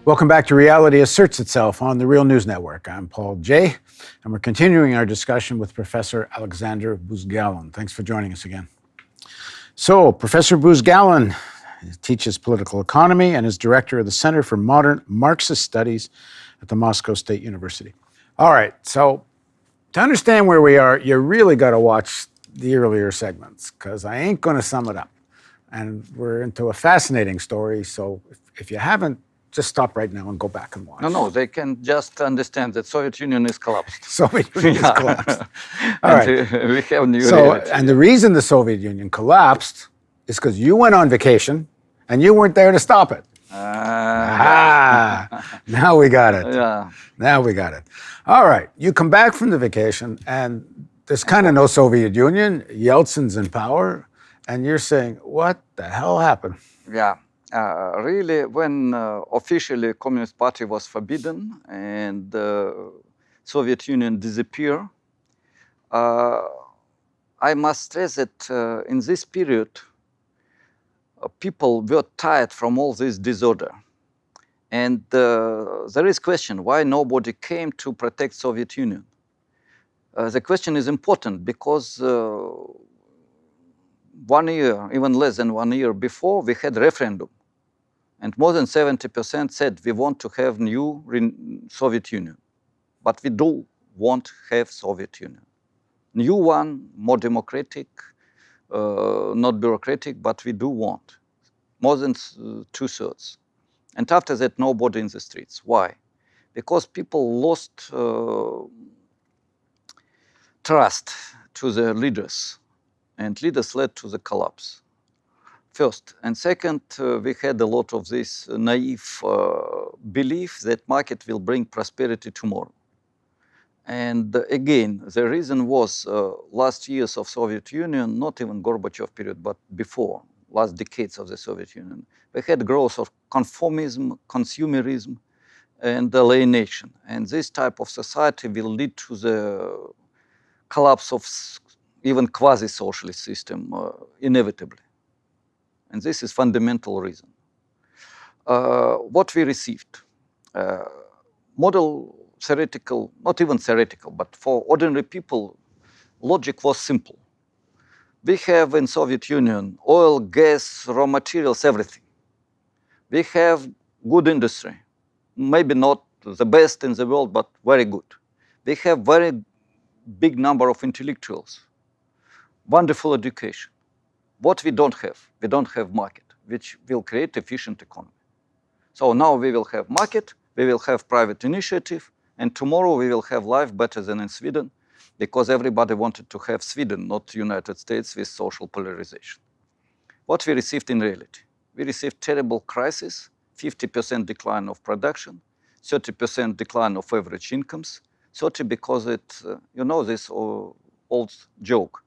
Welcome back to Reality Asserts Itself on the Real News Network. I'm Paul Jay, and we're continuing our discussion with Professor Alexander Buzgalin. Thanks for joining us again. So, Professor Buzgalin teaches political economy and is director of the Center for Modern Marxist Studies at the Moscow State University. All right, so to understand where we are, you really got to watch the earlier segments, because I ain't going to sum it up. And we're into a fascinating story, so if you haven't, just stop right now and go back and watch. No, they can just understand that Soviet Union is collapsed. Soviet Union is collapsed. All right. We have new reality. And the reason the Soviet Union collapsed is because you went on vacation and you weren't there to stop it. Now we got it. Yeah. Now we got it. All right. You come back from the vacation and there's kind of no Soviet Union. Yeltsin's in power. And you're saying, what the hell happened? Yeah. Really, when officially Communist Party was forbidden and the Soviet Union disappeared, I must stress that in this period, people were tired from all this disorder. And there is question why nobody came to protect Soviet Union. The question is important because 1 year, even less than 1 year before, we had referendum. And more than 70% said we want to have new Soviet Union. But we do want to have Soviet Union. New one, more democratic, not bureaucratic, but we do want. More than 2/3. And after that, nobody in the streets. Why? Because people lost trust to their leaders. And leaders led to the collapse. First. And second, we had a lot of this naive belief that market will bring prosperity tomorrow. And again, the reason was last years of Soviet Union, not even Gorbachev period, but before, last decades of the Soviet Union, we had growth of conformism, consumerism, and alienation. And this type of society will lead to the collapse of even quasi-socialist system inevitably. And this is fundamental reason. What we received, model theoretical, not even theoretical, but for ordinary people, logic was simple. We have in Soviet Union oil, gas, raw materials, everything. We have good industry, maybe not the best in the world, but very good. We have very big number of intellectuals, wonderful education. What we don't have market, which will create efficient economy. So now we will have market, we will have private initiative, and tomorrow we will have life better than in Sweden, because everybody wanted to have Sweden, not United States, with social polarization. What we received in reality? We received terrible crisis, 50% decline of production, 30% decline of average incomes, 30 because it, you know this old joke.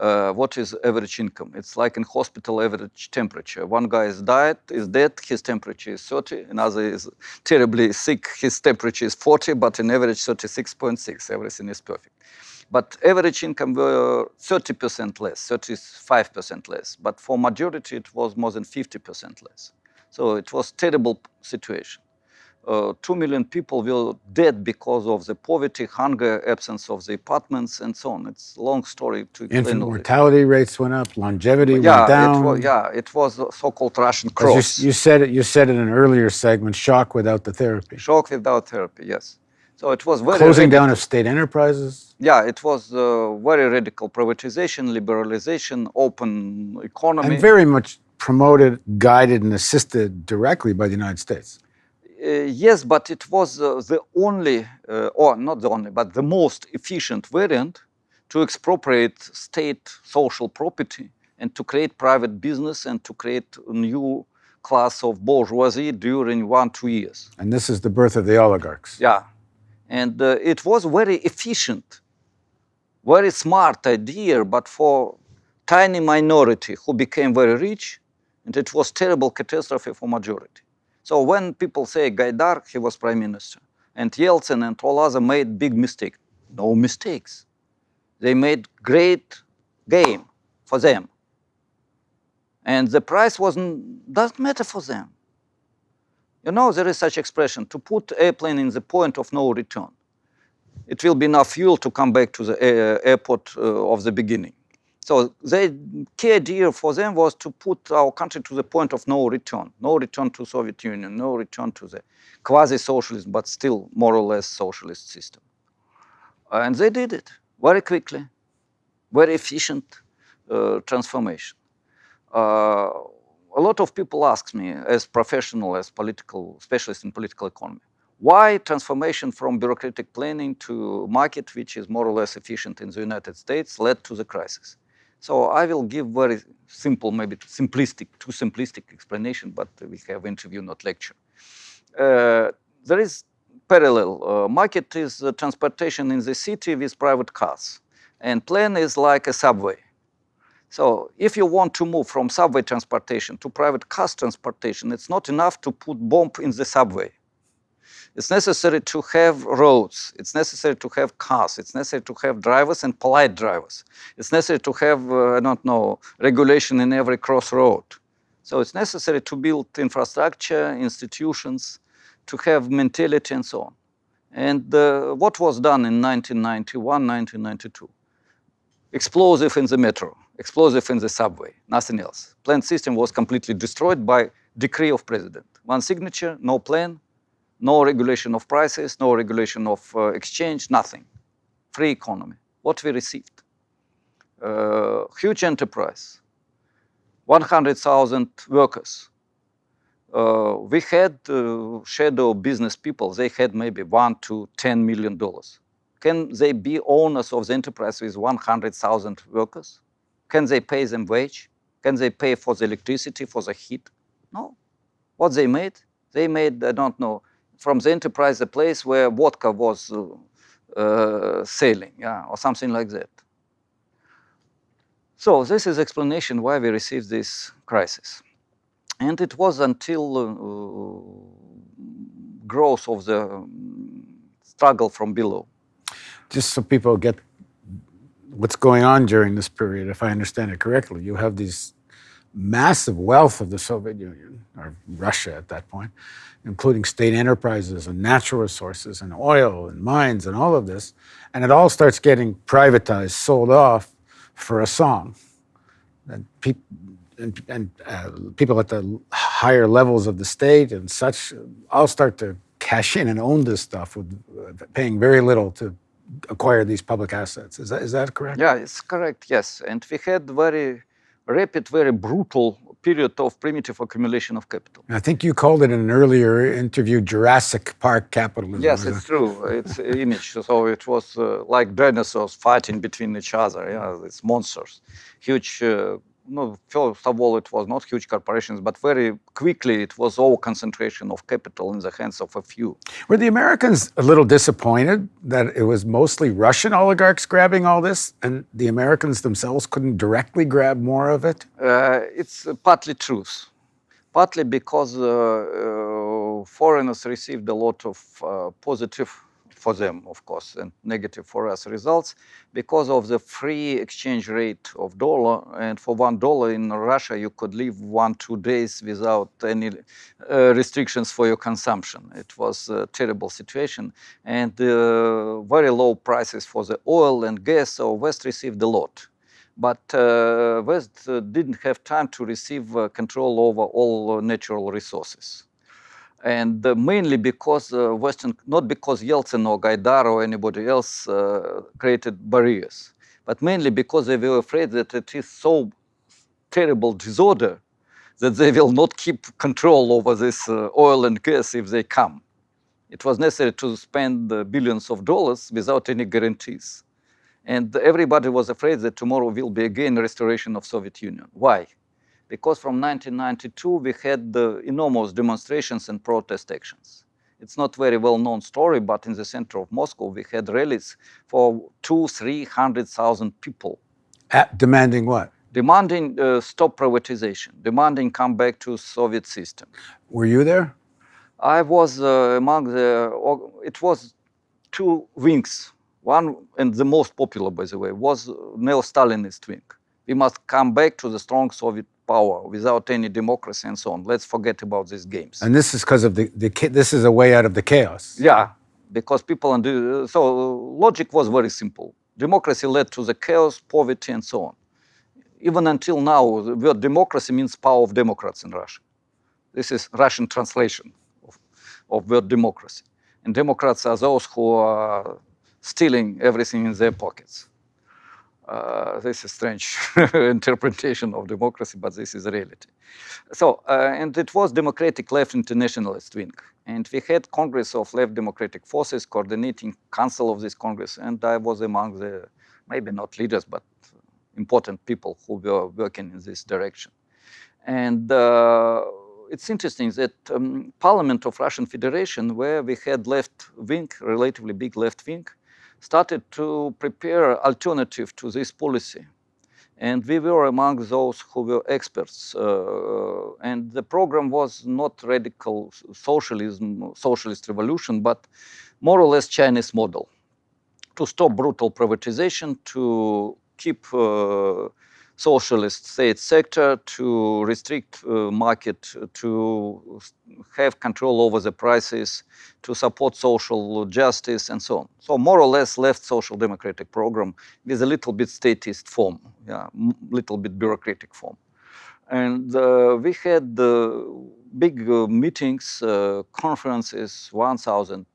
What is average income? It's like in hospital average temperature. One guy is dead, his temperature is 30. Another is terribly sick, his temperature is 40, but in average 36.6, everything is perfect. But average income were 30% less, 35% less. But for majority, it was more than 50% less. So it was terrible situation. 2 million people were dead because of the poverty, hunger, absence of the apartments, and so on. It's a long story to explain. Infant mortality rates went up, longevity went down. It was a so-called Russian cross. You said it in an earlier segment, shock without the therapy. Shock without therapy, yes. So it was very closing down of state enterprises. Yeah, it was very radical privatization, liberalization, open economy. And very much promoted, guided, and assisted directly by the United States. Yes, but it was the only, or not the only, but the most efficient variant to expropriate state social property and to create private business and to create a new class of bourgeoisie during 1-2 years. And this is the birth of the oligarchs. Yeah. And it was very efficient, very smart idea, but for tiny minority who became very rich, and it was terrible catastrophe for majority. So when people say Gaidar, he was prime minister, and Yeltsin and all others made big mistake. No mistakes. They made great game for them. And the price doesn't matter for them. You know, there is such expression, to put airplane in the point of no return. It will be enough fuel to come back to the airport of the beginning. So the key idea for them was to put our country to the point of no return to Soviet Union, no return to the quasi-socialist, but still more or less socialist system. And they did it very quickly, very efficient transformation. A lot of people ask me, as professional, as political specialist in political economy, why transformation from bureaucratic planning to market, which is more or less efficient in the United States, led to the crisis? So I will give very simple, maybe simplistic, too simplistic explanation, but we have interview, not lecture. There is parallel. Market is transportation in the city with private cars, and plan is like a subway. So if you want to move from subway transportation to private car transportation, it's not enough to put bomb in the subway. It's necessary to have roads. It's necessary to have cars. It's necessary to have drivers and polite drivers. It's necessary to have, I don't know, regulation in every crossroad. So it's necessary to build infrastructure, institutions, to have mentality and so on. And what was done in 1991, 1992? Explosive in the metro, explosive in the subway, nothing else. Plan system was completely destroyed by decree of president. One signature, no plan, no regulation of prices, no regulation of exchange, nothing. Free economy. What we received? Huge enterprise, 100,000 workers. We had shadow business people. They had maybe $1 to $10 million. Can they be owners of the enterprise with 100,000 workers? Can they pay them wage? Can they pay for the electricity, for the heat? No. What they made? They made, I don't know, from the enterprise a place where vodka was selling, yeah, or something like that. So this is explanation why we received this crisis. And it was until growth of the struggle from below. Just so people get what's going on during this period, if I understand it correctly, you have these massive wealth of the Soviet Union, or Russia at that point, including state enterprises and natural resources and oil and mines and all of this, and it all starts getting privatized, sold off for a song. And people at the higher levels of the state and such all start to cash in and own this stuff with paying very little to acquire these public assets. Is that correct? Yeah, it's correct, yes. And we had very rapid, very brutal period of primitive accumulation of capital. I think you called it in an earlier interview Jurassic Park capitalism. Yes, it's true. It's image. So it was like dinosaurs fighting between each other. Yeah, it's monsters. Huge, no, first of all, it was not huge corporations, but very quickly it was all concentration of capital in the hands of a few. Were the Americans a little disappointed that it was mostly Russian oligarchs grabbing all this and the Americans themselves couldn't directly grab more of it? It's partly truth. Partly because foreigners received a lot of positive, for them, of course, and negative for us results because of the free exchange rate of dollar. And for $1 in Russia, you could live 1-2 days without any restrictions for your consumption. It was a terrible situation. And very low prices for the oil and gas, so West received a lot. But West didn't have time to receive control over all natural resources. And mainly because Western, not because Yeltsin or Gaidar or anybody else created barriers, but mainly because they were afraid that it is so terrible disorder that they will not keep control over this oil and gas if they come. It was necessary to spend billions of dollars without any guarantees. And everybody was afraid that tomorrow will be again a restoration of Soviet Union. Why? Because from 1992, we had enormous demonstrations and protest actions. It's not very well-known story, but in the center of Moscow, we had rallies for 200,000-300,000 people. Demanding what? Demanding stop privatization, demanding come back to Soviet system. Were you there? I was among the, it was two wings. One, and the most popular, by the way, was neo-Stalinist wing. We must come back to the strong Soviet power without any democracy and so on. Let's forget about these games. And this is because of this is a way out of the chaos. Yeah, because people so logic was very simple. Democracy led to the chaos, poverty, and so on. Even until now, the word democracy means power of Democrats in Russia. This is Russian translation of word democracy. And Democrats are those who are stealing everything in their pockets. This is strange interpretation of democracy, but this is reality. So, and it was democratic left internationalist wing. And we had Congress of left democratic forces coordinating council of this Congress. And I was among the, maybe not leaders, but important people who were working in this direction. And it's interesting that Parliament of Russian Federation, where we had left wing, relatively big left wing, started to prepare alternative to this policy. And we were among those who were experts. And the program was not radical socialism, socialist revolution, but more or less Chinese model. To stop brutal privatization, to keep socialist state sector, to restrict market, to have control over the prices, to support social justice, and so on. So more or less left social democratic program with a little bit statist form, yeah, little bit bureaucratic form. And we had big meetings, conferences, 1,000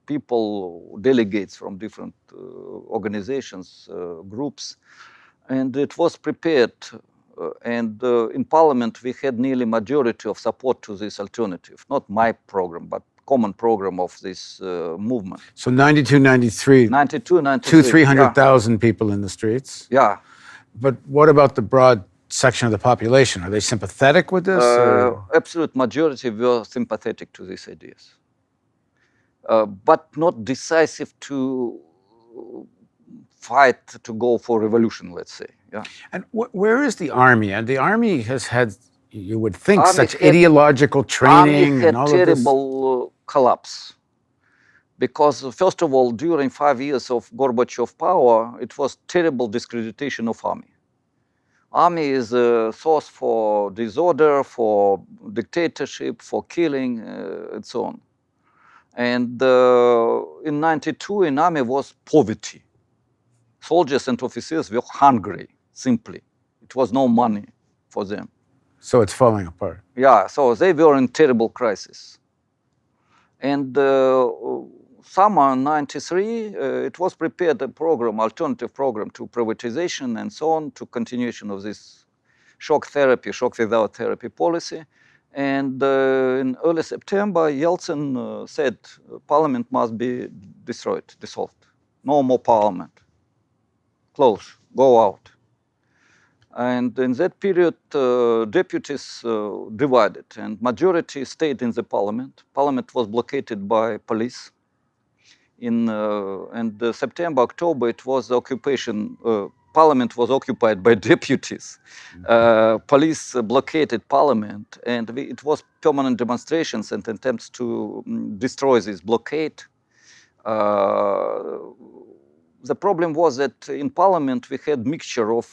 people, delegates from different organizations, groups. And it was prepared. And in Parliament, we had nearly majority of support to this alternative. Not my program, but common program of this movement. So 92, 93. 92, 93. 300,000 people in the streets. Yeah. But what about the broad section of the population? Are they sympathetic with this? Absolute majority were sympathetic to these ideas. But not decisive to fight to go for revolution, let's say. Yeah. And where is the army? And the army has had, you would think, Army such had- ideological training Army had and all of this. terrible collapse. Because first of all, during 5 years of Gorbachev power, it was terrible discreditation of army. Army is a source for disorder, for dictatorship, for killing, and so on. And in 92, in army was poverty. Soldiers and officers were hungry, simply. It was no money for them. So it's falling apart. Yeah, so they were in terrible crisis. And summer 93, it was prepared a program, alternative program to privatization and so on, to continuation of this shock therapy, shock without therapy policy. And in early September, Yeltsin said parliament must be destroyed, dissolved. No more parliament. Close, go out. And in that period, deputies divided, and majority stayed in the parliament. Parliament was blockaded by police. And September, October, it was occupation. Parliament was occupied by deputies. Police blockaded parliament, and it was permanent demonstrations and attempts to destroy this blockade. The problem was that in parliament we had mixture of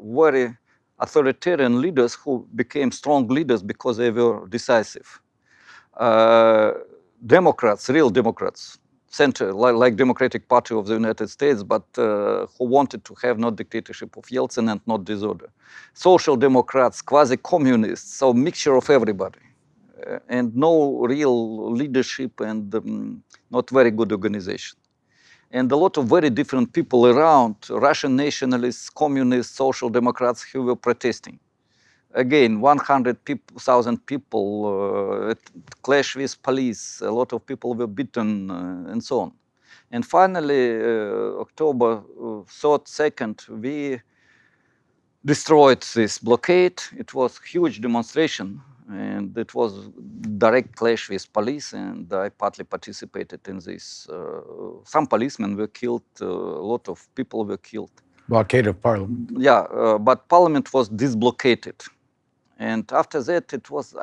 very authoritarian leaders who became strong leaders because they were decisive. Democrats, real Democrats, center, like Democratic Party of the United States, but who wanted to have not dictatorship of Yeltsin and not disorder. Social Democrats, quasi-communists, so mixture of everybody. And no real leadership and not very good organization. And a lot of very different people around, Russian nationalists, communists, social democrats who were protesting. Again, 100,000 people clash with police, a lot of people were beaten and so on. And finally, October 3rd, 2nd, we destroyed this blockade. It was huge demonstration. And it was direct clash with police, and I partly participated in this. Some policemen were killed, a lot of people were killed. Blockade of parliament. Yeah, but parliament was disblockaded. And after that, it was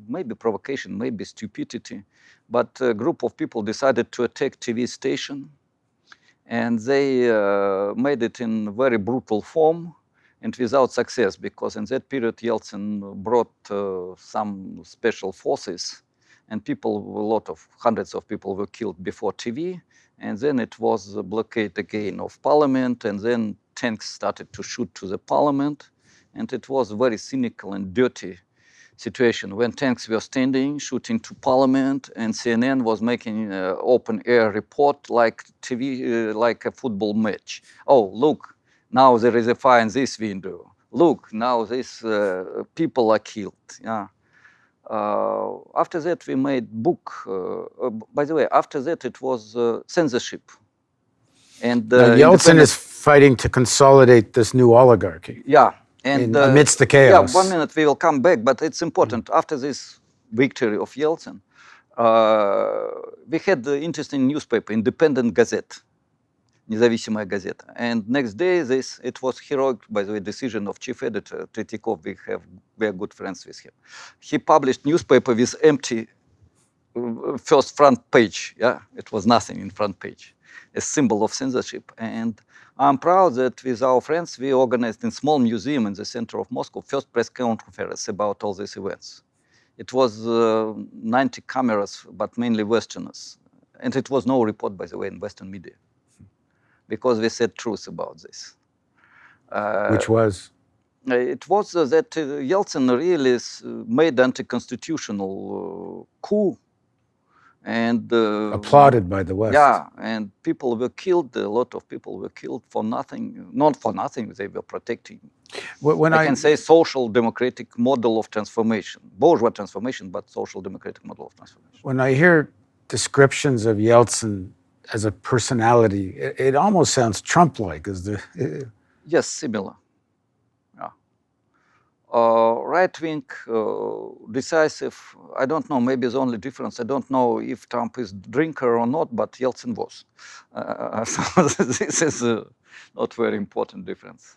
maybe provocation, maybe stupidity, but a group of people decided to attack TV station, and they made it in very brutal form. and without success, because in that period Yeltsin brought some special forces, and hundreds of people were killed before TV, and then it was a blockade again of parliament, and then tanks started to shoot to the parliament, and it was a very cynical and dirty situation when tanks were standing, shooting to parliament, and CNN was making an open-air report like TV, like a football match. Oh, look, now there is a fire in this window. Look, now these people are killed. Yeah. After that, we made book. By the way, after that, it was censorship. And now, Yeltsin is fighting to consolidate this new oligarchy. Yeah. And amidst the chaos. Yeah, 1 minute, we will come back, but it's important. After this victory of Yeltsin, we had the interesting newspaper, Independent Gazette, Независимая газета. And next day, it was heroic, by the way, decision of chief editor Tretyakov. We are good friends with him. He published newspaper with empty first front page. Yeah, it was nothing in front page, a symbol of censorship. And I'm proud that with our friends, we organized in small museum in the center of Moscow, first press conference about all these events. It was 90 cameras, but mainly Westerners. And it was no report, by the way, in Western media, because we said truth about this. Which was? It was that Yeltsin really made anti-constitutional coup. And applauded by the West. Yeah, and people were killed. A lot of people were killed for nothing. Not for nothing. They were protecting. I can say social democratic model of transformation, bourgeois transformation, but social democratic model of transformation. When I hear descriptions of Yeltsin as a personality, it almost sounds Trump-like. Yes, similar. Right-wing, decisive, I don't know, maybe the only difference, I don't know if Trump is drinker or not, but Yeltsin was. So this is not very important difference.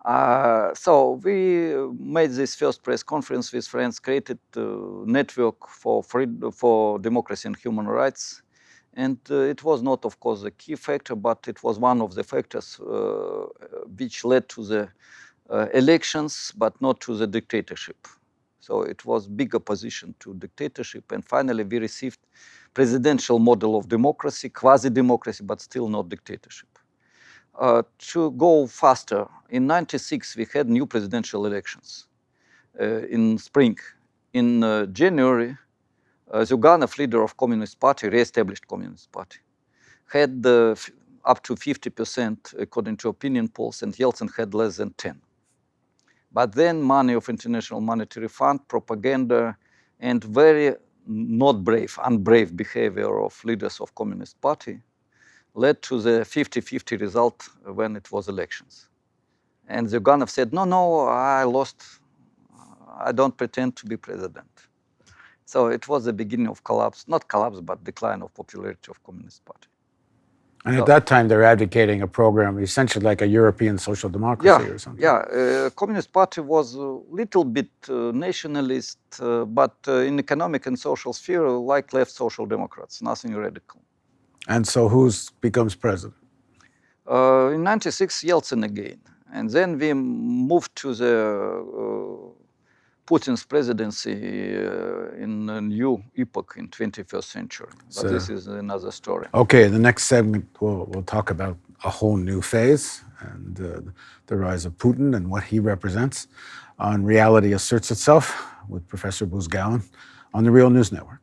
So we made this first press conference with friends, created a network for democracy and human rights. And it was not, of course, the key factor, but it was one of the factors which led to the elections, but not to the dictatorship. So it was big opposition to dictatorship. And finally, we received presidential model of democracy, quasi-democracy, but still not dictatorship. To go faster, in '96, we had new presidential elections in spring. In January, Zyuganov, leader of Communist Party, re-established Communist Party, had up to 50% according to opinion polls, and Yeltsin had less than 10. But then money of International Monetary Fund, propaganda, and very not brave, unbrave behavior of leaders of Communist Party led to the 50-50 result when it was elections. And Zyuganov said, no, I lost. I don't pretend to be president. So it was the beginning of collapse, not collapse, but decline of popularity of Communist Party. And at that time, they're advocating a program essentially like a European social democracy or something. Yeah, Communist Party was a little bit nationalist, but in economic and social sphere, like left social democrats, nothing radical. And so who becomes president? In '96, Yeltsin again. And then we moved to the Putin's presidency in a new epoch in 21st century. But this is another story. Okay, the next segment, we'll talk about a whole new phase and the rise of Putin and what he represents on Reality Asserts Itself with Professor Buzgalin on the Real News Network.